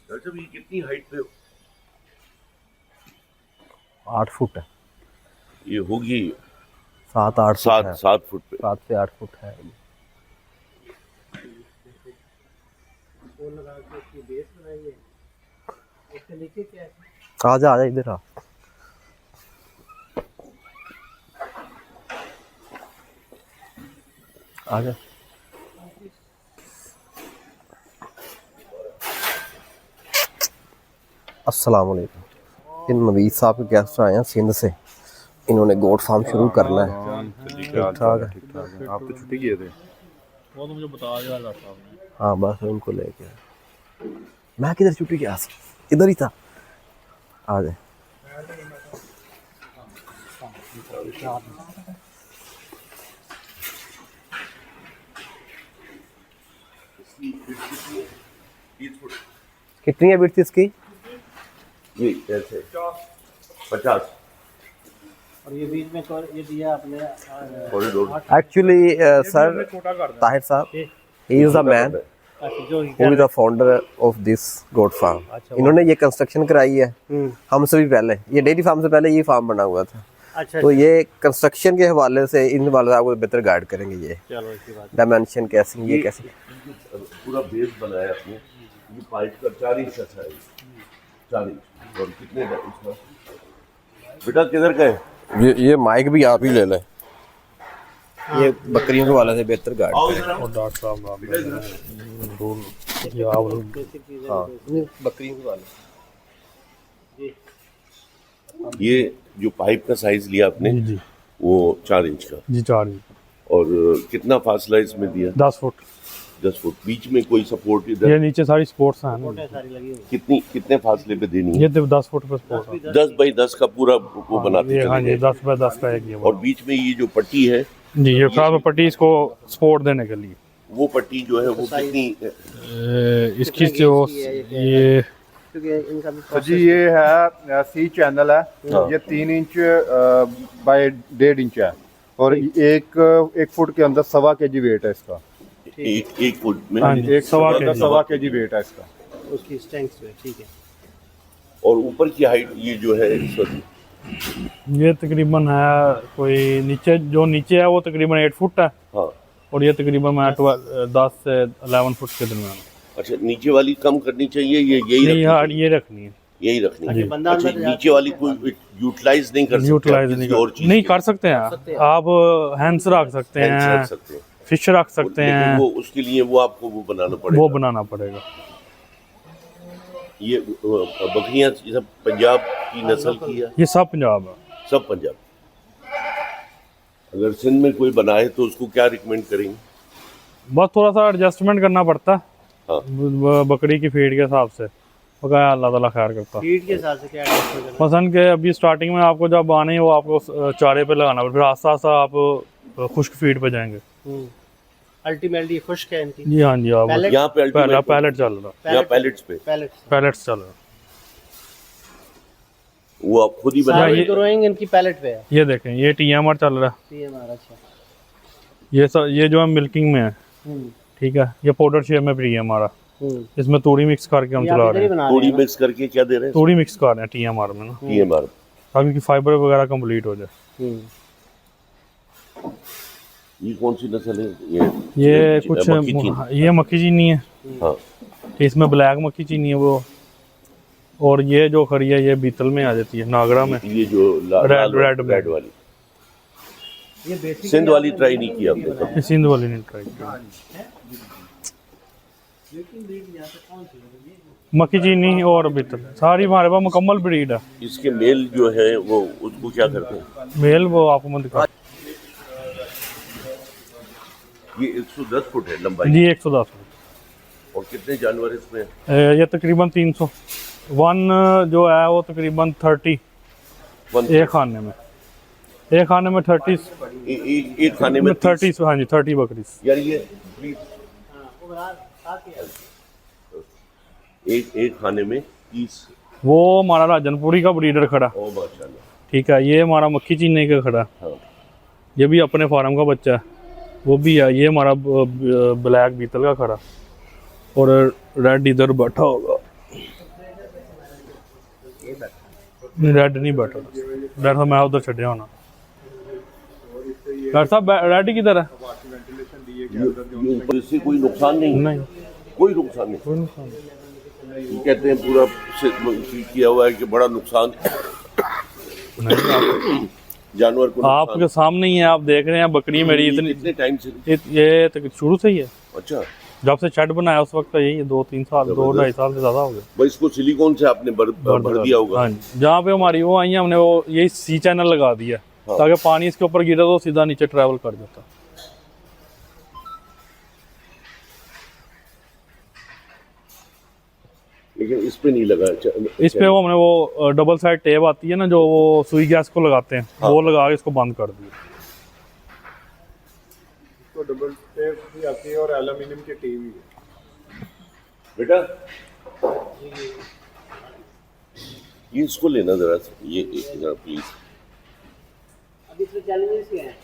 Doctor साहब ये कितनी हाइट पे 8 फुट है, ये होगी? 7-8 फुट है। 7 फुट पे। 7 से 8 फुट है। आजा इधर आ। आजा। अस्सलाम वालेकुम। इन नवीद साहब के गेस्ट आए हैं सिंध से। इन्होंने गोट फार्म शुरू करना है। ठीक ठाक है। आप तो छुट्टी किए थे? वो तो मुझे बता दिया डॉक्टर साहब ने। हाँ बस उनको लेके मैं किधर छुट्टी गया, इधर ही था। आ जाए। कितनी है बिट्स इसकी? ये कैसे 50 और ये बीच में ये दिया आपने कॉरिडोर। एक्चुअली सर ताहिर साहब, ही इज द मैन जो who is the founder of this goat farm. इन्होंने ये कंस्ट्रक्शन कराई है हमसे भी पहले। ये डेयरी फार्म से पहले ये फार्म बना हुआ था। अच्छा, तो ये कंस्ट्रक्शन के हवाले से इन वाले आपको बेहतर गाइड करेंगे। ये चलो अच्छी बात। डायमेंशन कैसे, ये कैसे पूरा बेस बनाया आपने। ये पाइप का 4 इंच का है, 4 इंच। और कितने इसमें बेटा किधर गए? ये माइक भी आप ही ले लें। ये बकरियों के वाले से बेहतर गाइड करें। और डॉक्टर साहब आप हाँ बकरियों के वाले। ये जो पाइप का साइज लिया आपने जी वो 4 इंच का। जी 4 इंच। और कितना फासला इसमें दिया? 10 फुट। 10 फुट। बीच में कोई सपोर्ट ये इधर? नीचे सारी स्पोर्ट्स हैं ना। सारी लगी हुई। कितने फासले पे देनी है? ये तो 10 फुट पे स्पोर्ट्स है। 10 बाई 10 का पूरा वो बनाते ये हाँ चले जी गए। 10 बाय 10 का एक ये और बीच में ये जो पट्टी है, जी ये फ्लावर पट्टी इसको सपोर्ट देने के लिए। वो पट्टी जो है वो कितनी? इसकी जो ये क्योंकि इनका भी तो जी ये है सी चैनल है। हाँ। ये 3 इंच बाय 1.5 इंच है। और एक फुट के अंदर 1.25 kg वेट है इसका। एक फुट में? हाँ जी, एक 1.25 kg वेट है इसका। उसकी स्ट्रेंथ है। ठीक है। और ऊपर की हाइट ये जो है सर, ये तकरीबन है कोई नीचे है वो तकरीबन 8 फुट है। हाँ। और ये तकरीबन मैं 10 से 11 फुट के दरमियान। अच्छा, नीचे वाली कम करनी चाहिए, ये यही नहीं हाँ रखनी ये रखनी है। यही रखनी है। बंदा अच्छा, अंदर नीचे वाली कोई यूटिलाइज नहीं कर सकते? यूटिलाइज किसी नहीं और चीज नहीं के? कर सकते हैं आप। हैंड्स रख सकते Hands हैं, रख सकते हैं। फिश रख सकते लेकिन हैं। वो उसके लिए वो आपको वो बनाना पड़ेगा। वो बनाना पड़ेगा। ये बकरियां सब पंजाब की नस्ल की है? ये सब पंजाब है। सब पंजाब। अगर सिंध में कोई बनाए तो उसको क्या रिकमेंड करेंगे? बस थोड़ा सा एडजस्टमेंट करना पड़ता है हाँ। बकरी की फीड के हिसाब से। बकाया अल्लाह ताला खैर करता। फीड के हिसाब से क्या एडजस्ट करना? मसलन के अभी स्टार्टिंग में आपको जब आने ही वो आपको चारे पे लगाना पड़ेगा, फिर आस्ता आस्ता आप खुश्क फीड पे जाएंगे। अल्टीमेटली खुश्क है इनकी। जी हाँ जी आप Pellet? यहाँ पे पहला ultimate- पैलेट चल रहा यहाँ पैलेट्स पे पैलेट्स चल रहा। वो आप खुद ही बना सारी रहे हैं? ग्रोइंग इनकी पैलेट पे है। ये देखें ये TMR चल रहा है। TMR अच्छा। ये जो है मिल्किंग में है। ठीक है। ये पाउडर शेप में TMR है। इसमें तूड़ी मिक्स करके हम ये चला आप इधर रहे ही हैं। बना थोड़ी रहे हैं मिक्स करके क्या दे रहे हैं? तूड़ी मिक्स कर रहे हैं TMR में ना, TMR। ताकि उनकी फाइबर वगैरह कंप्लीट हो जाए। ये कौन सी नस्ल है? ये कुछ मक्खी चीनी। ये मक्खी चीनी है। हाँ। इसमें ब्लैक मक्खी चीनी है वो। और ये जो खड़ी है ये बीतल में आ जाती है, नागरा में। ये जो रेड वाली ये बेसिक सिंध वाली ट्राई नहीं की आपने कभी? ये सिंध वाली नहीं ट्राई की। मक्खी चीनी और बीतल सारी हमारे पास मुकम्मल ब्रीड है। इसके मेल जो है वो उसको क्या करते हैं? मेल वो आपको मैं दिखा। ये 110 फुट है लंबाई। जी 110 फुट। और कितने जानवर इसमें हैं? ये तकरीबन 300। वन जो है वो तकरीबन 30 एक खाने में। एक खाने में 30 एक खाने में 30 हाँ जी 30 बकरी। यार ये एक खाने में 30। वो हमारा राजनपुरी का ब्रीडर खड़ा। ओ माशाल्लाह। ठीक है। ये हमारा मक्खी चीनी का खड़ा। हाँ। ये भी अपने फार्म का बच्चा है, वो भी है। ये हमारा ब्लैक बीतल का खड़ा। और रेड इधर बैठा होगा। रेड नहीं बैठा डॉक्टर साहब मैं उधर छड़िया होना डॉक्टर साहब रेड किधर है ये ऊपर से कोई नुकसान नहीं, नहीं कोई नुकसान नहीं। कोई नुकसान नहीं। ये कहते हैं पूरा किया हुआ है कि बड़ा नुकसान नहीं जानवर को। आपके सामने ही है, आप देख रहे हैं बकरी मेरी इतनी कितने टाइम से? ये तक शुरू से ही है, अच्छा, जब से शेड बनाया उस वक्त यही 2-3 साल 2-2.5 साल से ज्यादा हो गए। भाई इसको सिलिकॉन से आपने भर दिया होगा। हाँ जी, जहाँ पे हमारी वो आई है हमने वो यही सी चैनल लगा दिया हाँ। ताकि पानी इसके ऊपर गिरा तो सीधा नीचे ट्रैवल कर जाता। लेकिन इस पे नहीं लगा। इस पे वो हमने वो डबल साइड टेप आती है ना जो वो सुई गैस को लगाते हैं, हाँ। वो लगा के इसको बंद कर दिया। तो डबल टेप भी आती है और एल्यूमिनियम की टी भी है। बेटा ये इसको लेना जरा, ये जरा प्लीज। अब इसमें चैलेंजेस क्या हैं?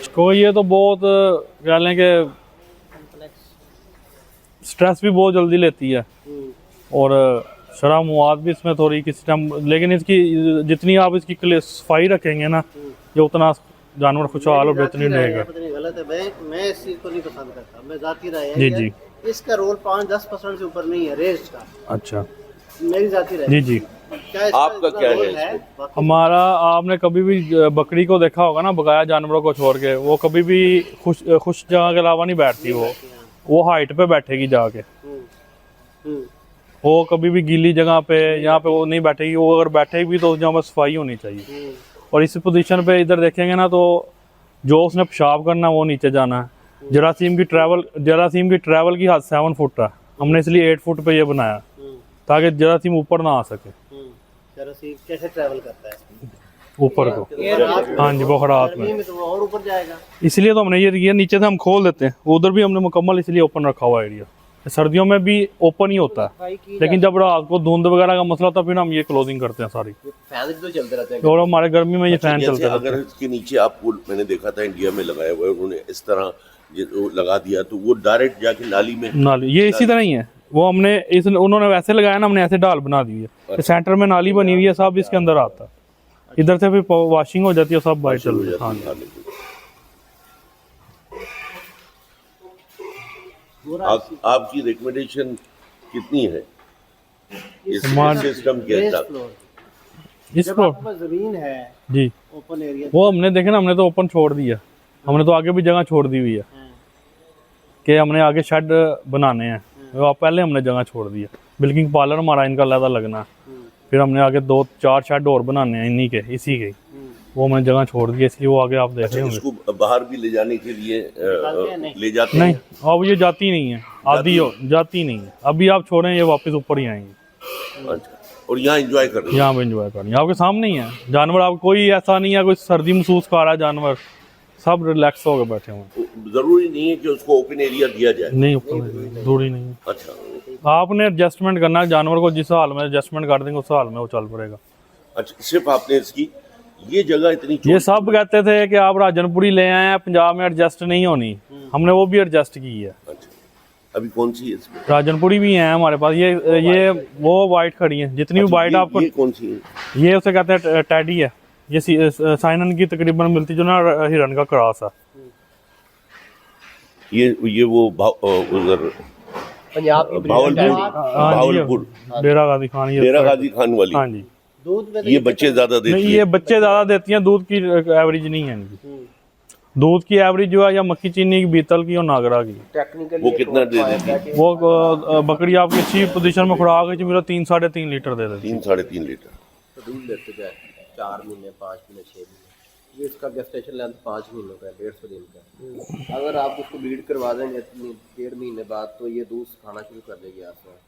इसको ये तो बहुत कह लें कि स्ट्रेस भी बहुत जल्दी लेती है और शराब मुआद भी इसमें थोड़ी किसी टाइम, लेकिन इसकी जितनी आप इसकी सफाई रखेंगे ना ये उतना जानवर खुशहाल और बेहतरीन रहेगा। पता नहीं गलत है, मैं इस चीज़ को नहीं पसंद करता। मैं जाती राय है जी कि जी इसका रोल 5-10% से ऊपर नहीं है रेस्ट का, अच्छा मेरी जाती राय। जी जी। क्या इसका आपका इतना क्या रोल है बाकी हमारा आपने कभी भी बकरी को देखा होगा ना बकाया जानवरों को छोड़ के, वो कभी भी खुश जगह के अलावा नहीं बैठती, वो हाइट पे बैठेगी जाके, हम्म, वो कभी भी गीली जगह पे यहाँ पे वो नहीं बैठेगी। वो अगर बैठेगी भी तो जहाँ पर सफाई होनी चाहिए। और इस पोजीशन पे इधर देखेंगे ना तो जो उसने पेशाब करना वो नीचे जाना है। जरासीम की ट्रैवल की हद 7 फुट है, हमने इसलिए 8 फुट पे ये बनाया ताकि जरासीम ऊपर ना आ सके। जरासीम कैसे ट्रैवल करता है? ऊपर को, हाँ जी, बुखारात गर्मी में तो वो और ऊपर जाएगा। इसलिए तो हमने ये नीचे से हम खोल देते हैं, उधर भी हमने मुकम्मल इसलिए ओपन रखा हुआ एरिया। सर्दियों में भी ओपन ही होता है, लेकिन जब रात को धुंध वगैरह का मसला होता है फिर हम ये क्लोजिंग करते हैं सारी। फैन तो चलते रहते हैं और हमारे गर्मी में ये फैन जैसे चलते रहते अगर इसके नीचे आपको मैंने देखा था इंडिया में लगाया हुआ है, उन्होंने इस तरह वो लगा दिया तो वो डायरेक्ट जाके नाली में। नाली ये इसी तरह ही है, वो हमने उन्होंने वैसे लगाया ना, हमने ऐसे डाल बना दी है। सेंटर में नाली बनी हुई है, सब इसके अंदर आता है, इधर से फिर वॉशिंग हो जाती है, सब बाहर चल रही है। हाँ जी। आपकी रिकमेंडेशन कितनी है इस हमारा- सिस्टम के बेस साथ? फ्लोर इस जब पर आपके पास जमीन है जी ओपन एरिया, वो हमने देखे ना, हमने तो ओपन छोड़ दिया, हमने तो आगे भी जगह छोड़ दी हुई है कि हमने आगे शेड बनाने हैं, वो पहले हमने जगह छोड़ दी है। बिल्किंग पार्लर हमारा इनका लहदा लगना है, फिर हमने आगे 2-4 शेड और बनाने हैं इन्हीं के, इसी के, वो मैंने जगह छोड़ दी, इसलिए वो आगे आप देख रहे होंगे। इसको बाहर भी ले जाने के लिए ले जाते नहीं, हैं? अब ये जाती नहीं है, आधी हो जाती नहीं है, अभी आप छोड़ें ये वापस ऊपर ही आएंगे। अच्छा, और यहाँ एंजॉय कर रहे हैं? यहाँ पे एंजॉय करनी आपके सामने ही है जानवर, आप कोई ऐसा नहीं है कोई सर्दी महसूस कर रहा है जानवर, सब रिलैक्स हो गए बैठे हुए हैं। जरूरी नहीं है कि उसको ओपन एरिया दिया जाए। नहीं ऊपर जरूरी नहीं है, अच्छा, आपने एडजस्टमेंट करना है जानवर को, जिस हाल में एडजस्टमेंट कर देंगे उस हाल में वो चल पड़ेगा। अच्छा, सिर्फ आपने इसकी ये जगह इतनी ये सब कहते थे कि आप राजनपुरी ले आए हैं, पंजाब में एडजस्ट नहीं होनी, हमने वो भी एडजस्ट की है। अच्छा, अभी कौन सी है इसमें? राजनपुरी भी है हमारे पास, ये वो वाइट खड़ी है, जितनी भी वाइट आपको, ये कौन सी है? ये उसे कहते हैं टैडी है, ये साइनन की तकरीबन मिलती जो ना हिरन का क्रॉस है। ये वो उधर पंजाब की भावलपुर डेरा गाजी खान, ये डेरा गाजी खान वाली। हाँ जी, दूध में तो ये बच्चे ज्यादा नहीं देती ये है। बच्चे ज्यादा देती हैं, दूध की एवरेज नहीं है इनकी, दूध की एवरेज जो है या मक्की चीनी की, बीतल की और नागरा की। टेक्निकली वो कितना दे देती है? वो बकरी आपकी अच्छी पोजीशन में खुराक है मेरा 3-3.5 लीटर दे देती है। 3-3.5 लीटर। तो दूध लेते जाए 4 महीने 5 महीने 6 महीने, ये इसका गेस्टेशन लेंथ 5 महीनों का है, 150 दिन का। अगर आप उसको ब्रीड करवा देंगे 1.5 महीने बाद तो ये दूध खाना शुरू कर देगी आस्ते आस्ते।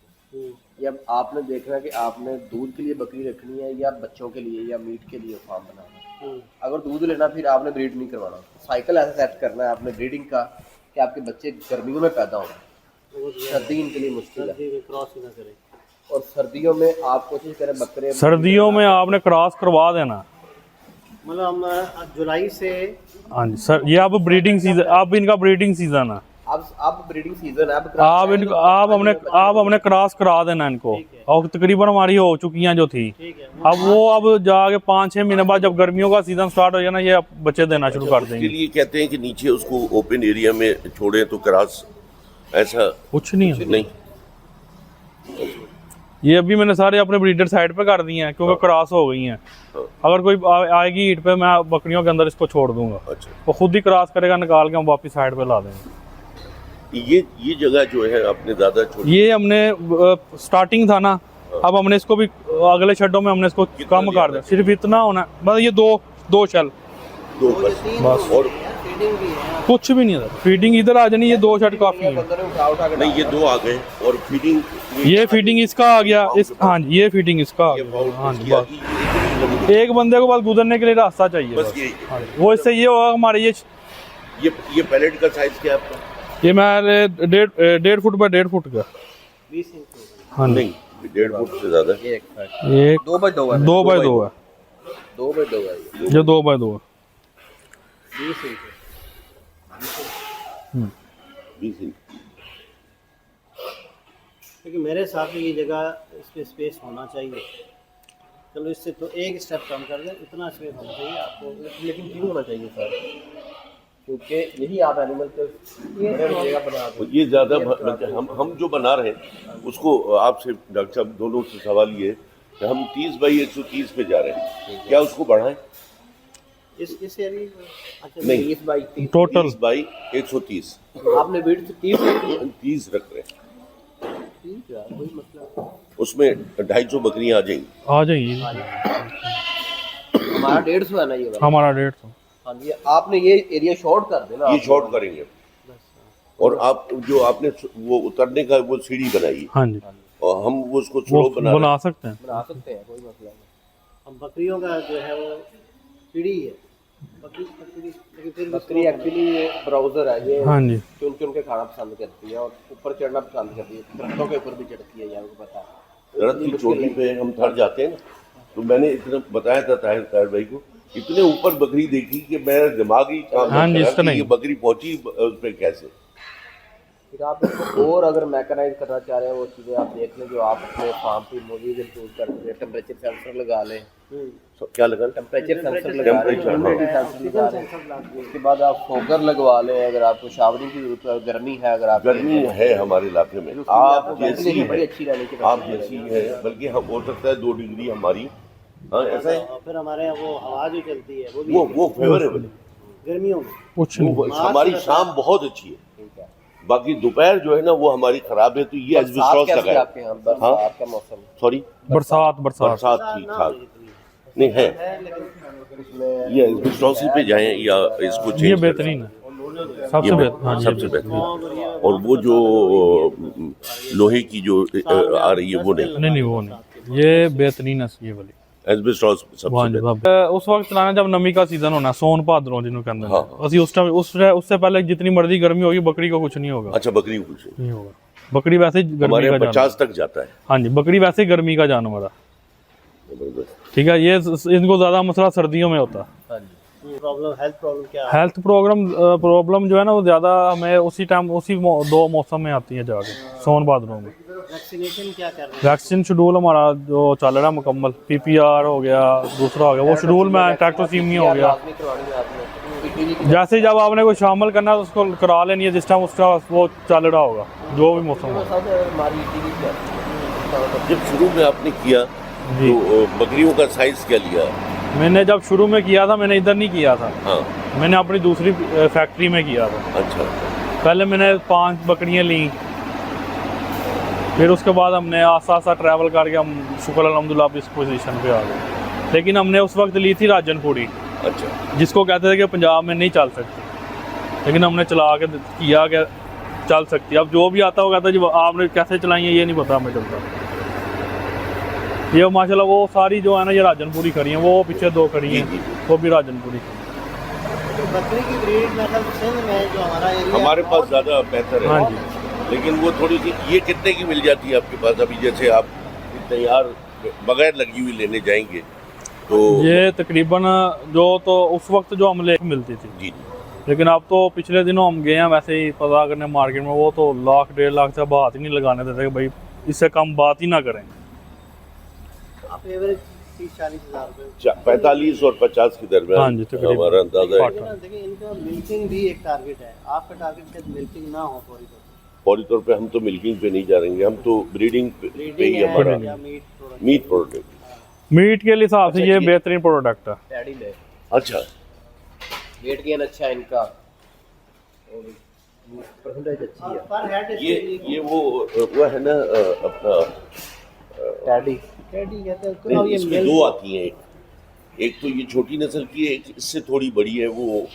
ये अब आपने देखना है कि आपने दूध के लिए बकरी रखनी है या बच्चों के लिए या मीट के लिए फार्म बनाना है। अगर दूध लेना फिर आपने ब्रीड नहीं करवाना, साइकिल ऐसा सेट करना है आपने ब्रीडिंग का कि आपके बच्चे गर्मियों में पैदा हों, सर्दी इनके लिए मुश्किल है। क्रॉस ना करें, और सर्दियों में आप कोशिश करें बकरे, सर्दियों में आपने क्रॉस करवा देना। मतलब हम जुलाई से हाँ जी सर, ये अब ब्रीडिंग सीजन, अब इनका ब्रीडिंग सीजन है। अब ब्रीडिंग सीजन है, आप हमने क्रॉस करा देना इनको, और तकरीबन हमारी हो चुकी हैं जो थी। अब जाके 5-6 महीने बाद जब गर्मियों का सीजन स्टार्ट हो जाए ना, ये अब बच्चे देना शुरू कर उसके देंगे। लिए कहते हैं कि नीचे उसको ओपन एरिया में छोड़ें तो क्रॉस, ऐसा कुछ नहीं है, नहीं। ये अभी मैंने सारे अपने ब्रीडर साइड पे कर दिए हैं क्योंकि क्रॉस हो गई हैं। अगर कोई आएगी ईट पे, मैं बकरियों के अंदर इसको छोड़ दूंगा, अच्छा, वो खुद ही क्रॉस करेगा, निकाल के हम वापस साइड पे ला देंगे। ये जगह जो है आपने ज्यादा छोड़ी, ये हमने स्टार्टिंग था ना, अब हमने इसको भी अगले शेडों में हमने इसको कम कर दिया, सिर्फ इतना होना है बस। ये दो शेल, 2 बस, और फीडिंग भी है। कुछ भी नहीं है। फीडिंग इधर आ जानी, ये 2 शेड काफी है। नहीं, ये 2 आ गए, और फीडिंग ये फीडिंग इसका आ गया, इस हाँ जी, ये फीडिंग इसका आ गया। हाँ जी, बस एक बंदे को बस गुजरने के लिए रास्ता चाहिए बस बस। यही। हाँ जी, वो इससे ये होगा हमारे ये पैलेट का साइज क्या है आपका? ये मैं 1.5 फुट बाय 1.5 फुट का। 20 इंच। हाँ जी, नहीं, 1.5 फुट से ज्यादा है। ये 2 बाय 2 है, 2 बाय 2 है, 2 बाय 2 है ये 2 बाय 2 है। 20 इंच। 20 इंच। क्योंकि मेरे हिसाब से ये जगह, इसमें स्पेस होना चाहिए। चलो इससे तो एक स्टेप कम कर दें, इतना स्पेस होना चाहिए आपको। लेकिन क्यों होना चाहिए सर? क्योंकि यही आप एनिमल के जगह बना दो। ये ज्यादा हम जो बना रहे हैं उसको आपसे डॉक्टर साहब दोनों से सवाल ये है कि हम 30 बाई 130 पे जा रहे हैं, क्या उसको बढ़ाएं? इस एरिया में। अच्छा, नहीं, 30 बाई 30 टोटल 30 बाई 130 आपने बीट 30 रख रहे हैं, ठीक है, कोई मतलब। उसमें 250 बकरियां आ जाएंगी। आ जाइए। हमारा 150 है ना ये वाला। हमारा 150। हाँ जी, आपने ये एरिया शॉर्ट कर देना। ये शॉर्ट करेंगे, और आप जो आपने वो उतरने का वो सीढ़ी बनाई, हाँ जी, और हम वो उसको वो स्लो बना बना सकते हैं। बना सकते हैं, कोई मसला नहीं। अब बकरियों का जो है वो सीढ़ी है। बकरी, लेकिन फिर भी बकरी एक्चुअली ब्राउजर है, ये हाँ जी, चुन चुन के खाना पसंद करती है और ऊपर चढ़ना पसंद करती है, दरख्तों के ऊपर भी चढ़ती है, ये आपको पता है। दरख्त की चोटी पे हम थक जाते हैं ना, तो मैंने इतना बताया था ताहिर भाई को, इतने ऊपर बकरी देखी कि मेरा दिमाग ही काम हाँ जी, नहीं इस करा तरह कि ये ही। बकरी पहुंची उस पे कैसे। फिर आप इसको और अगर मैकेनाइज करना चाह रहे हैं, वो चीज़ें आप देख लें जो आप अपने फार्म पे मौजूद इंप्रूव करके, टेम्परेचर सेंसर लगा लें, क्या लगा? टेम्परेचर सेंसर लगा लें, टेम्परेचर, ह्यूमिडिटी सेंसर लगा लें। उसके बाद आप फोगर लगवा लें अगर आपको शावरिंग की जरूरत है, गर्मी है अगर आप गर्मी है हमारे इलाके में, आप जैसी वेंटिलेशन बड़ी है, अच्छी रहने की आप जैसी है, बल्कि हम हो सकता है 2 डिग्री हमारी, हाँ ऐसा है, और फिर हमारे यहाँ वो हवा जो चलती है वो भी वो फेवरेबल गर्मियों में। कुछ नहीं। है। हमारी शाम बहुत अच्छी है, बाकी दोपहर जो है ना वो हमारी खराब है, तो ये एस्बेस्टॉस कैसे लगाया। आपके यहाँ बरसात का मौसम? सॉरी, बरसात बरसात ठीक ठाक नहीं है, ये एस्बेस्टॉस पे जाएं या इसको ये चेंज बेहतरीन है, सबसे बेहतर। हाँ जी, सबसे बेहतरीन। और वो जो लोहे की जो आ रही है वो नहीं, नहीं वो नहीं, ये बेहतरीन है ये वाली। एस्बेस्टॉस हाँ सबसे जी, बेहतर। उस वक्त चलाना जब नमी का सीजन होना, सोन भाद्रों जिन्होंने कहते हैं, हाँ। ਅਸੀਂ उस टाइम उससे पहले जितनी मर्जी गर्मी होगी बकरी को कुछ नहीं होगा। अच्छा, बकरी कुछ नहीं। नहीं होगा, बकरी वैसे ही गर्मी हमारे का यहाँ जानवर। 50 तक जाता है। हाँ जी, बकरी वैसे ही गर्मी का जानवर है, जबरदस्त। ठीक है। ये इनको ज्यादा मसला सर्दियों में होता है। हाँ जी, प्रॉब्लम, हेल्थ प्रॉब्लम क्या है? हेल्थ प्रॉब्लम जो है ना वो ज्यादा हमें उसी टाइम 2 मौसम में आती है जाके, सोन भाद्रों में। वैक्सीनेशन क्या कर रहे हैं? वैक्सीन शेड्यूल हमारा जो चल रहा है मुकम्मल, PPR हो गया, दूसरा हो गया वो शेड्यूल में, टैक्टोसीमिया हो गया। लाजमी करवानी है आपने, PTV की जैसे ही जब आपने कोई शामिल करना है तो उसको करा लेनी है जिस टाइम उसका वो चल रहा होगा, जो भी मौसम हो। साथ हमारी टीवी क्या है? जब शुरू में आपने किया जी। तो बकरियों का साइज क्या लिया? मैंने जब शुरू में किया था, मैंने इधर नहीं किया था, हाँ, मैंने अपनी दूसरी फैक्ट्री में किया था। अच्छा, पहले मैंने 5 बकरियां ली, फिर उसके बाद हमने आस्ता आस्ता ट्रैवल करके हम शुक्र अल्हम्दुलिल्लाह अब इस पोजीशन पे आ गए। लेकिन हमने उस वक्त ली थी राजनपुरी, अच्छा, जिसको कहते थे कि पंजाब में नहीं चल सकती, लेकिन हमने चला के किया कि चल सकती है। अब जो भी आता होगा कहता जी आपने कैसे चलाई है ये नहीं पता हमें चलता। ये माशाल्लाह वो सारी जो है ना ये राजनपुरी खड़ी हैं, वो पीछे 2 खड़ी हैं, वो भी राजनपुरी। तो बकरी की ब्रीड मतलब सिंध में जो हमारा एरिया, हमारे पास ज़्यादा बेहतर है। हाँ जी, लेकिन वो थोड़ी सी, ये कितने की मिल जाती है आपके पास? अभी जैसे आप तैयार बगैर लगी हुई लेने जाएंगे तो ये तकरीबन जो तो उस वक्त जो हमले मिलती थी जी, लेकिन अब तो पिछले दिनों हम गए हैं वैसे ही पता करने मार्केट में, वो तो 1 लाख 1.5 लाख से बात ही नहीं लगाने देते कि भाई इससे कम बात ही ना करें। आप एवरेज 30-40 हज़ार रुपये 45 और 50 के हाँ दरमियान जी, तकरीबन। हमारा अंदाजा है। ना। देखिए इनका मिल्किंग भी एक टारगेट है, आपका टारगेट शायद मिल्किंग ना हो फौरी तौर पे। फौरी तौर पे हम तो मिल्किंग पे नहीं जा रहेंगे, हम तो ब्रीडिंग पे ही ब्रीडिंग हमारा है या meat product. Meat product. Meat के हिसाब से ये बेहतरीन प्रोडक्ट है। पैडी ले, अच्छा, वेट गेन अच्छा है इनका और परसेंटेज अच्छी है। पर हेड ये वो है ना अपना पैडी कैडी कहते हैं नहीं, तो ये इसमें दो आती हैं। एक तो ये छोटी नस्ल की है, एक इससे थोड़ी बड़ी है, वो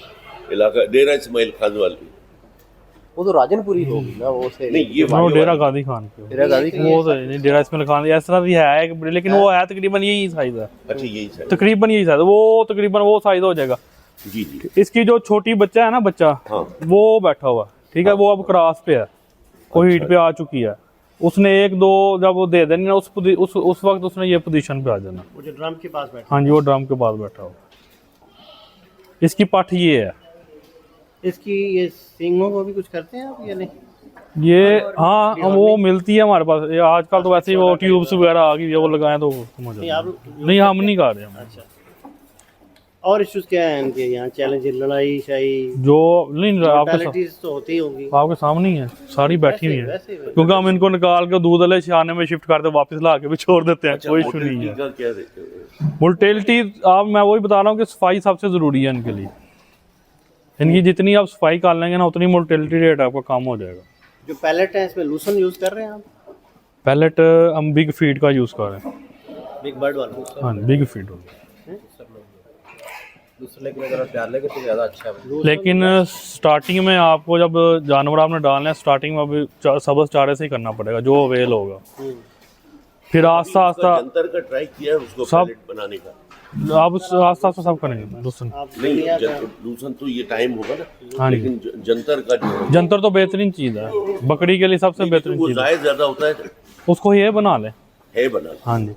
इलाका डेरा इस्माइल खान वाली। वो तो राजनपुरी होगी ना, वो से नहीं, ये वो वाली डेरा वाली। गांधी खान की डेरा गांधी की वो तो नहीं, डेरा इस्माइल खान इस तरह भी है एक, लेकिन वो है तकरीबन यही साइज है, अच्छा, यही साइज। तकरीबन यही साइज, वो तकरीबन वो साइज हो जाएगा। जी जी। इसकी जो छोटी बच्चा है ना, बच्चा हाँ। वो बैठा हुआ, ठीक है, वो अब क्रॉस पे है, वो हीट पे आ चुकी है। उसने 1-2 जब वो दे देनी ना, उस वक्त उसने ये पोजीशन पे आ जाना। वो जो ड्रम के पास बैठा हाँ जी, वो ड्रम के पास बैठा हुआ। इसकी पठ ये है, इसकी ये सींगों को भी कुछ करते हैं आप या नहीं? ये हाँ वो मिलती है हमारे पास। ये आजकल तो वैसे ही वो ट्यूब्स वगैरह आ गई है, वो लगाए तो समझ नहीं, आ आप नहीं, हम नहीं कर रहे हम। अच्छा। और इश्यूज क्या है इनके यहाँ? चैलेंज, लड़ाई शाही, जो नहीं आपके मोर्टेलिटीज तो होती ही होंगी। आपके सामने ही है, सारी बैठी हुई है, वैसे क्योंकि हम इनको निकाल के दूध वाले छाने में शिफ्ट करते वापस ला के भी छोड़ देते हैं, कोई इशू नहीं है। का क्या रेट है? मोर्टेलिटी आप, मैं वही बता रहा हूँ कि सफाई सबसे जरूरी है इनके लिए। इनकी जितनी आप सफाई कर लेंगे ना, उतनी मोर्टेलिटी रेट आपका कम हो जाएगा। जो पैलेट है इसमें लूसन यूज कर रहे हैं आप? पैलेट हम बिग फीड का यूज कर रहे हैं। बिग बर्ड वाला? हाँ, बिग फीड। दूसरे लेकिन अगर आप डालेंगे तो ज़्यादा अच्छा है। लेकिन स्टार्टिंग में आपको जब जानवर आपने डालना है, स्टार्टिंग में अभी सबस चारे से ही करना पड़ेगा जो अवेल होगा। फिर आस्ता आस्ता जंतर का ट्राई किया है उसको सब- पैलेट बनाने का? आप आस्ता आस्ता सब करेंगे लूसन। आप नहीं, दुनिया का लूसन तो ये टाइम होगा ना, हाँ जी। लेकिन जंतर का जो जंतर तो बेहतरीन चीज है, बकरी के लिए सबसे बेहतरीन वो चीज है। जायज ज्यादा होता है, उसको ये बना ले। है बना, हाँ जी,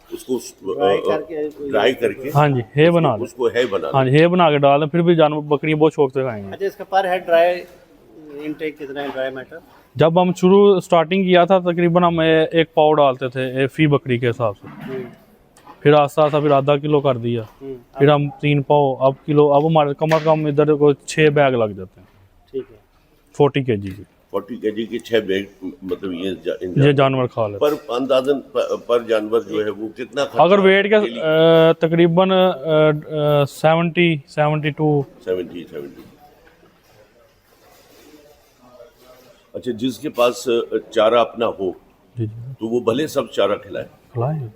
उसको ड्राई करके ड्राई करके हाँ जी, हे बना ले। उसको है बना। हाँ जी, हे बना के डाल दें, फिर भी जानवर बकरी बहुत शौक से खाएंगे। अच्छा, इसका पर हेड ड्राई इनटेक कितना है? ड्राई मैटर जब हम शुरू स्टार्टिंग किया था तकरीबन हम 1 पाव डालते थे फी बकरी के हिसाब से, फिर आस्ता आस्ता फिर आधा किलो कर दिया, फिर हम 3 पाव, अब किलो, अब हमारे कम से कम इधर को 6 बैग लग जाते हैं ठीक है। 40 kg के। 40 kg के 6 बैग, मतलब ये जानवर खा लेते पर अंदाजन पर जानवर जो है वो कितना हैं। अगर वेट के daily? तकरीबन 70-72। 70 अच्छा, जिसके पास चारा अपना हो जी जी, तो वो भले सब चारा खिलाए। खिलाएं।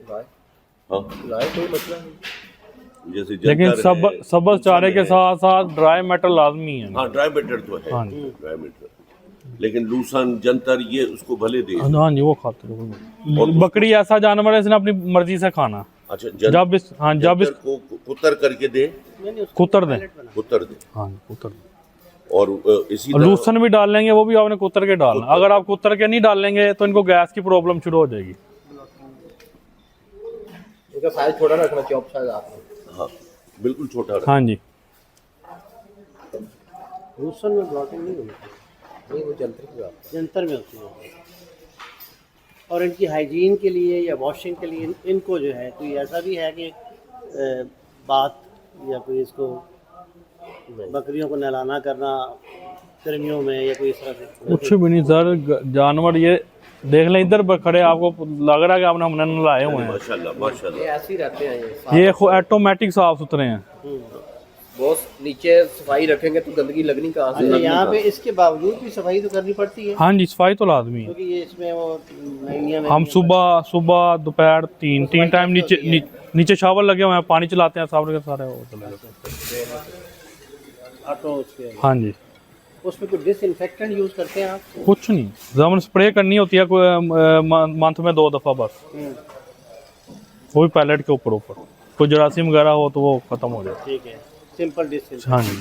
हाँ, लाए कोई मसला नहीं। जैसे लेकिन जंतर सब है, सबस चारे के है। साथ साथ ड्राई मेटल लाजमी है। हाँ, ड्राई मैटर तो है, हाँ ड्राई मैटर, लेकिन लूसन जंतर ये उसको भले दे। हाँ जी, वो खाते हैं। बकरी ऐसा जानवर है, इसने अपनी मर्जी से खाना। अच्छा, जब इस हाँ जब इस को कुतर करके दे, कुतर दें। कुतर दे, हाँ जी, कुतर दें। और इसी और तरह लूसन भी डाल लेंगे, वो भी आपने कुतर के डालना। अगर आप कुतर के नहीं डालेंगे तो इनको गैस की प्रॉब्लम शुरू हो जाएगी। इनका साइज छोटा रखना, चॉप साइज आपने। हाँ, बिल्कुल छोटा रहे। हाँ जी, लूसन में ब्लॉटिंग नहीं होती, नहीं वो जंतर की बात जंतर में होती है। और इनकी हाइजीन के लिए या वॉशिंग के लिए इनको जो है कोई ऐसा भी है कि बात या कोई इसको बकरियों को नहलाना करना गर्मियों में या कोई इस तरह से? कुछ भी नहीं सर, जानवर ये देख लें इधर खड़े, आपको लग रहा है कि आपने हमने नहलाए हुए हैं। माशाल्लाह माशाल्लाह। ये ऐसे ही रहते हैं ये ऑटोमेटिक साफ सुथरे हैं। बहुत नीचे सफाई रखेंगे तो गंदगी लगनी कहाँ से? अच्छा, यहाँ पे इसके बावजूद भी सफाई तो करनी पड़ती है, हाँ जी, सफाई तो लाजमी है। क्योंकि ये इसमें वो महंगियाँ हम सुबह दोपहर तीन टाइम नीचे शावर लगे हुए हैं, पानी चलाते हैं, सारे के सारे वो चले जाते हैं। ऑटो उसके, हाँ जी, उसमें कोई डिसइंफेक्टेंट यूज करते हैं आप? कुछ नहीं, जब स्प्रे करनी होती है मंथ में 2 दफा बस, वो भी पैलेट के ऊपर कोई जरासीम वगैरह हो तो वो खत्म हो जाए। ठीक है, सिंपल डिसइंफेक्टेंट। हाँ जी।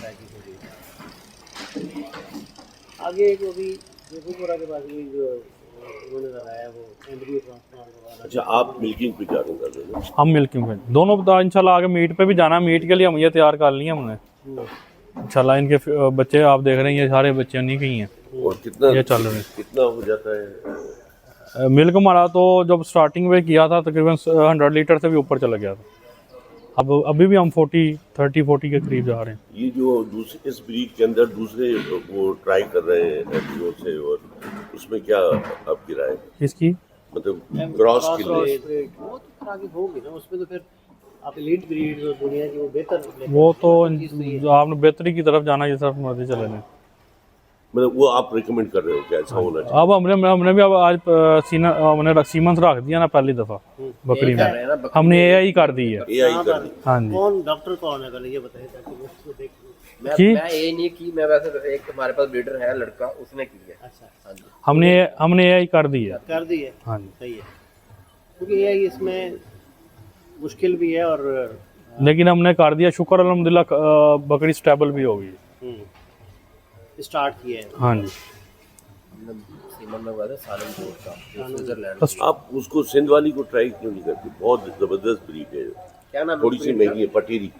आगे एक वो भी बेगूपुरा के पास भी जो उन्होंने लगाया वो एम्ब्रियो ट्रांसप्लांट। अच्छा, आप मिल्किंग पे जा रहे हैं? हम मिल्किंग पे दोनों बता, इंशाल्लाह आगे मीट पे भी जाना है। मीट के लिए हम ये तैयार कर लिए हमने, इंशाल्लाह इनके बच्चे आप देख रहे हैं, ये सारे बच्चे नहीं कहीं हैं, और कितना ये चल रहे हैं। कितना हो जाता है? मिल्क हमारा तो जब स्टार्टिंग में किया था तकरीबन 100 लीटर से भी ऊपर चला गया था। अब अभी भी हम 40 के करीब जा रहे हैं। ये जो दूसरे इस ब्रीड के अंदर दूसरे वो ट्राई कर रहे हैं एफपीओ से, और उसमें क्या आपकी राय है? इसकी मतलब क्रॉस के लिए वो तो तरह की होगी ना, उसमें तो फिर आप एलीट ब्रीड जो दुनिया की वो बेहतर वो तो जो आपने बेहतरी की तरफ जाना, ये तरफ मर्जी चले जाएं। मतलब वो आप रिकमेंड कर रहे हो कि ऐसा होना चाहिए? अब हमने भी अब आज हमने सीमंस रख दिया ना पहली दफा बकरी कर रहे हैं ना, में, बकरी हमने एआई कर दी है। एआई कर दी। हाँ जी। कौन डॉक्टर कौन है पहले ये बताइए ताकि वो उसको देख लूं। की? मैं ये नहीं की, मैं वैसे एक हमारे पास ब्रीडर है लड़का, उसने की है। अच्छा हाँ जी, हमने एआई कर दी है। कर दी है, हाँ जी। सही है, क्योंकि ये इसमें मुश्किल भी है और लेकिन हमने कर दिया, शुक्र अल्हम्दुलिल्लाह, बकरी स्टेबल भी हो गई। स्टार्ट किया है। हाँ जी। सीमन में हुआ था सालन कोट का, जो स्विट्जरलैंड। आप उसको सिंध वाली को ट्राई क्यों नहीं करते? बहुत जबरदस्त ब्रीड है, क्या नाम है थोड़ी सी breed का? महंगी है, पटेरी।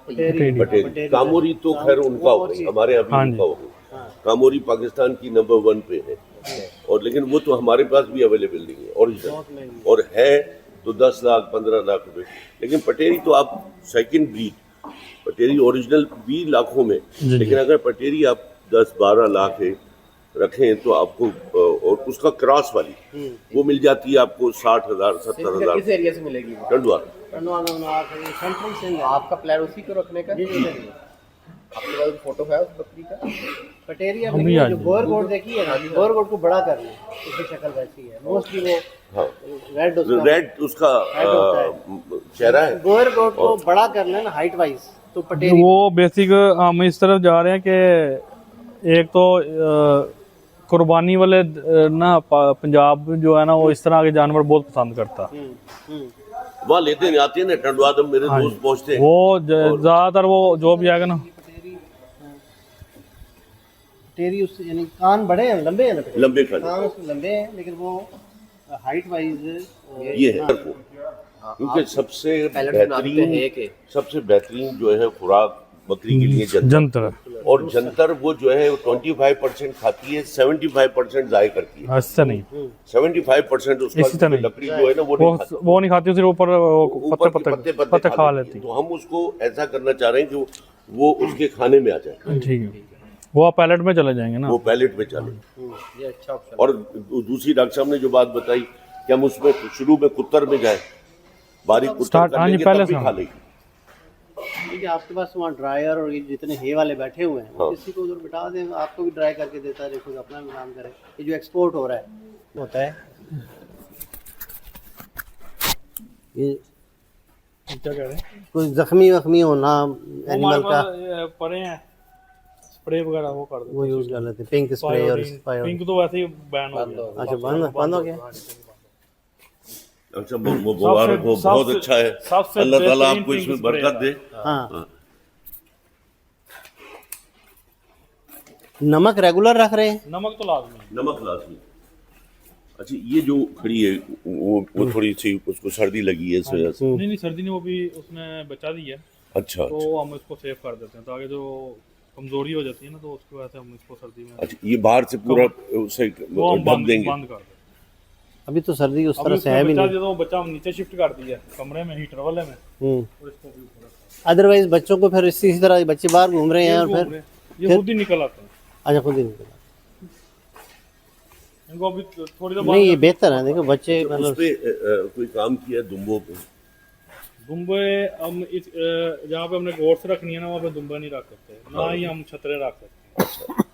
पटेरी। पटेरी कामोरी तो खैर उनका हो गई, हमारे यहाँ हाँ भी जी। उनका हो गई। कामोरी पाकिस्तान की नंबर 1 पे है, और लेकिन वो तो हमारे पास भी अवेलेबल नहीं है ओरिजिनल, और है तो 10 लाख 15 लाख रुपए। लेकिन पटेरी तो आप सेकंड ब्रीड, पटेरी ओरिजिनल भी लाखों में, लेकिन अगर पटेरी आप 10-12 लाख है रखें तो आपको, और उसका क्रॉस वाली वो मिल जाती है आपको 60,000 किस 70,000 एरिया से मिलेगी वो? टंडवार। सेंट्रल सिंध है। आपका प्लान उसी को रखने का? आपके पास फोटो है उस बकरी का? पटेरी हम भी अपनी आज जो बोरगोट देखी है ना, बोरगोट को बड़ा करना उसकी शक्ल वैसी है, मोस्टली वो हाँ, रेड उसका रेड उसका चेहरा है। बोरगोट को बड़ा करना है ना हाइट वाइज, तो पटेरी वो बेसिक हम इस तरफ जा रहे हैं कि एक तो कुर्बानी वाले ना पंजाब जो है ना, वो इस तरह के जानवर बहुत पसंद करता है। वहाँ लेते आते हैं ना टंडवा, तो मेरे दोस्त पहुँचते हैं। वो ज्यादातर वो जो भी आएगा ना, पटेरी उससे यानी कान बड़े हैं, लंबे हैं ना पटेरी। लंबे खाने कान उसके लंबे हैं, लेकिन वो हाइट वाइज ये है वो। क्योंकि सबसे बेहतरीन जो है खुराक बकरी के लिए जंतर और जंतर वो जो है 25% खाती है, 75% जाय करती है। ऐसा नहीं, 75% इसी उसका तरह लकड़ी जो है ना वो नहीं खाती, वो नहीं खाती, सिर्फ ऊपर ऊपर के पत्ते खा लेती। तो हम उसको ऐसा करना चाह रहे हैं कि वो उसके खाने में आ जाए, ठीक है, वो आप पैलेट में चले जाएंगे ना। वो पैलेट में चले। ये अच्छा ऑप्शन। और दूसरी डॉक्टर साहब ने जो बात बताई कि हम उसमें शुरू में कुत्तर में जाए, बारीक कुत्तर स्टार्ट, कर हाँ जी, लेंगे पहले तब भी से खा लेगी। ठीक है, आपके पास वहाँ ड्रायर और ये जितने हे वाले बैठे हुए हैं, हाँ। किसी को उधर बिठा दें, आपको भी ड्राई करके देता है, देखो अपना भी काम करे। ये जो एक्सपोर्ट हो रहा है होता है, ये क्या कह रहे हैं? कोई जख्मी वख्मी होना एनिमल का, पड़े हैं स्प्रे वगैरह वो कर दो, वो यूज कर लेते हैं, पिंक स्प्रे और पिंक तो वैसे ही बैन हो गया। अच्छा बंद हो गया। अच्छा, मुबारक हो, बहुत अच्छा है, सबसे अल्लाह ताला बेहतरीन आपको इसमें पिंक बरकत दे। हाँ, नमक रेगुलर रख रहे हैं? नमक तो लाजमी है। नमक लाजमी। अच्छा, ये जो खड़ी है वो थोड़ी सी उसको सर्दी लगी है इस वजह से। नहीं सर्दी ने वो भी उसने बचा दी है, अच्छा तो हम इसको सेव कर देते हैं ताकि जो कमजोरी हो जाती है ना, तो उसकी वजह से हम इसको सर्दी में अच्छा, ये बाहर से पूरा उसे वो हम ढक देंगे। बंद कर देते हैं। अभी तो सर्दी उस अभी तरह से है भी बच्चा नहीं। जो बच्चा हम नीचे शिफ्ट कर दिया है कमरे में, हीटर वाले में, और इसको भी ऊपर अदरवाइज बच्चों को फिर इसी तरह बच्चे बाहर घूम रहे हैं और घूम फिर रहे हैं। ये खुद ही निकल आते हैं, अच्छा खुद ही निकला। इनको अभी थोड़ी देर नहीं, ये बाद बेहतर है, देखो बच्चे उस मतलब पे कोई काम किया दुम्बों पे? दुम्बे हम इस जहाँ पे हमने गोट्स रखनी है ना, वहाँ पे दुम्बे नहीं रख सकते, ना ही हम छतरे रख सकते,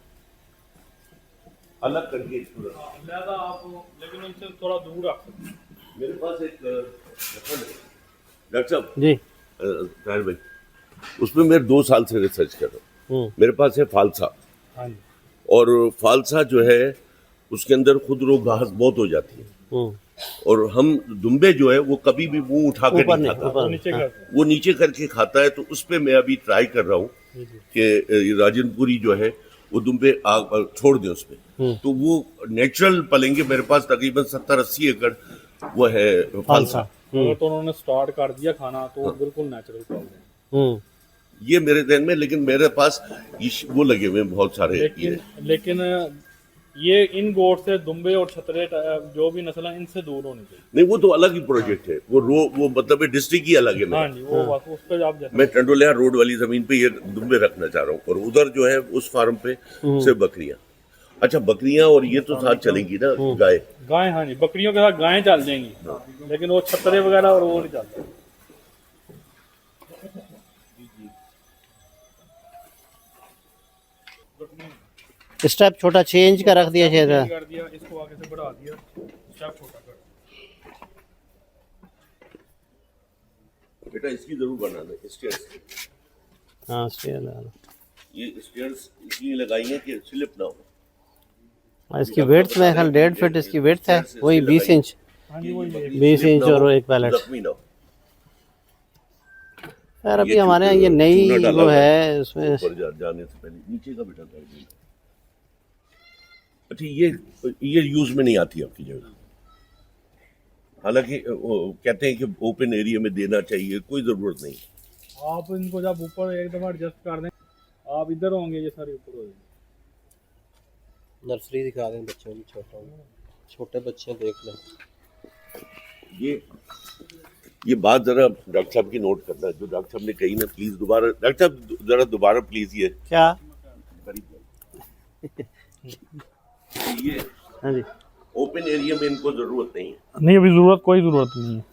अलग करके पूरा। लिहाजा आप लेकिन उनसे थोड़ा दूर रख सकते हैं। मेरे पास एक डॉक्टर साहब जी। ताहिर भाई, उसमें मैं 2 साल से रिसर्च कर रहा हूँ। मेरे पास है फालसा, हाँ जी, और फालसा जो है उसके अंदर खुद रो घास बहुत हो जाती है, और हम दुम्बे जो है वो कभी भी मुंह उठा कर नहीं खाता, तो नीचे कर वो नीचे करके खाता है। तो उस पे मैं अभी ट्राई कर रहा हूँ कि राजनपुरी जो है वो दुम्बे छोड़ दें उसमें, तो वो नेचुरल पलेंगे। मेरे पास तकरीबन 70-80 एकड़ वो है फालसा। अगर तो उन्होंने स्टार्ट कर दिया खाना तो बिल्कुल नेचुरल पाल दें। ये मेरे ध्यान में, लेकिन मेरे पास वो लगे हुए हैं बहुत सारे ये। लेकिन ये इन गोट से दुम्बे और छतरे जो भी नस्ल है इनसे दूर होनी चाहिए। नहीं, वो तो अलग ही प्रोजेक्ट है, वो मतलब डिस्ट्रिक्ट ही अलग है हाँ मेरा। जी, वो बात उस पर आप मैं टंडोलिया रोड वाली जमीन पे ये दुम्बे रखना चाह रहा हूँ, और उधर जो है उस फार्म पे सिर्फ बकरियां। अच्छा, बकरियां और ये तो साथ चलेंगी ना, गाय। गाय, हाँ जी, बकरियों के साथ गायें चल जाएंगी, लेकिन वो छतरे वगैरह और वो नहीं चलते। स्टेप छोटा चेंज का रख दिया शायद। कर दिया, इसको आगे से बढ़ा दिया, स्टेप छोटा कर। बेटा इसकी जरूर बनाना स्टेयर्स। हाँ स्टेयर ये स्टेयर्स इसलिए लगाई है कि स्लिप ना हो। इसकी वेड्थ में ख्याल 1.5 फीट इसकी वेड्थ है, वही 20 इंच, हाँ जी, वही 20 इंच और एक पैलेट। जख्मी ना हो। यार अभी हमारे यहाँ ये नई चूना डाला वो हुआ है उसमें। ऊपर जाने से पहले नीचे का बेटा कर देना। अच्छा, ये यूज में नहीं आती आपकी जगह, हालांकि वो कहते हैं कि ओपन एरिया में देना चाहिए, कोई जरूरत नहीं। आप इनको जब ऊपर एक दफा एडजस्ट कर दें, आप इधर होंगे, ये सारे ऊपर हो जाएंगे। नर्सरी दिखा दें बच्चों की, छोटे बच्चे देख लें। ये बात जरा डॉक्टर साहब की नोट करना, जो डॉक्टर साहब ने कही ना, प्लीज दोबारा डॉक्टर साहब जरा दोबारा प्लीज ये क्या? ये हाँ जी, ओपन एरिया में इनको जरूरत नहीं है, नहीं अभी कोई जरूरत नहीं है।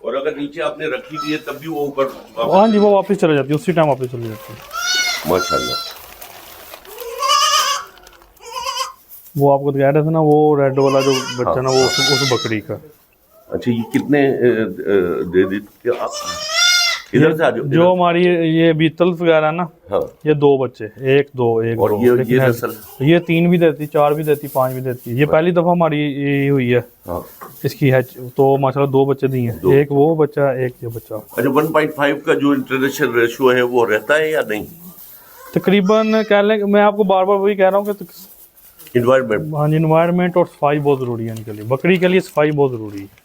और अगर नीचे आपने रखी भी है तब भी वो ऊपर हाँ जी, वो वापस चले जाती है, उसी टाइम वापस चले जाती है। माशाल्लाह। वो आपको दिखाया था ना, वो रेड वाला जो बच्चा ना, वो उस बकरी का। अच्छा, ये कितने दे देते आप? इधर से आ जाओ। जो हमारी ये बीतल वगैरह ना, हाँ, ये 2 बच्चे, एक दो और ये लेकिन नस्ल? ये 3 भी देती, 4 भी देती, 5 भी देती। ये पहली दफा हमारी ये हुई है हाँ। इसकी है, तो माशाल्लाह 2 बच्चे दिए हैं, एक वो बच्चा, एक ये बच्चा। अच्छा, 1.5 का जो इंटरनेशनल रेशियो है वो रहता है या नहीं? तकरीबन कह लें, मैं आपको बार बार वही कह रहा हूँ कि इन्वायरमेंट। हाँ जी, इन्वायरमेंट और सफाई बहुत ज़रूरी है इनके लिए, बकरी के लिए सफाई बहुत ज़रूरी है।